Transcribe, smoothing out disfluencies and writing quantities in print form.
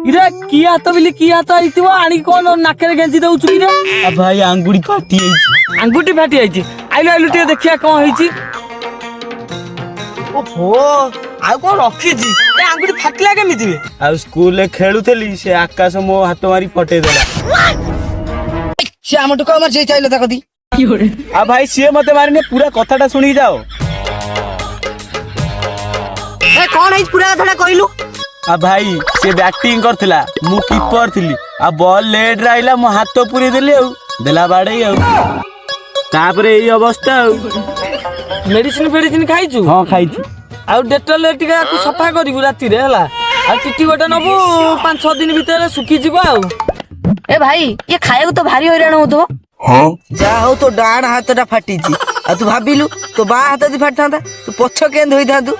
इरे की हाथ बिली की हाथ आइतिबो आनी कोन नाकेरे गेंजी दउछु कि रे आ भाई आंगुड़ी फाटी आइछि। आंगुठी फाटी आइछि आइलो आइलो टिके देखिया कोन होइछि। ओहो आउ कोन रखिछि ए आंगुठी फाटला केमिति बे आ स्कूल रे खेलुथली से आकाश मो हाथ मारी फटे देला। से आम टुका मार से चाइले ता कदी आ भाई सिए मते मारिने पूरा कथाटा सुनी जाओ। ए कोन है पूरा कथाटा कहलु। आ भाई से बैटिंग करथिला मु कीपर थिली आ बॉल लेट राइला मो हाथ पुरी देली आ देला बाडई आ तापरे एई अवस्था आ। मेडिसिन खाइछु हां खाइछि। आ डेटल टिका को सफा करिबु राती रे हला आ टिटी गोटा नबु 5-6 दिन भीतर सुखी जिवो आ। ए भाई ये खाए तो भारी हैरान हो तो जा हो तो डाण हाथटा फाटीची आ तू भाबिलु तो बा हाथ दी फाटथांता तू पछ केन धोई थांतु।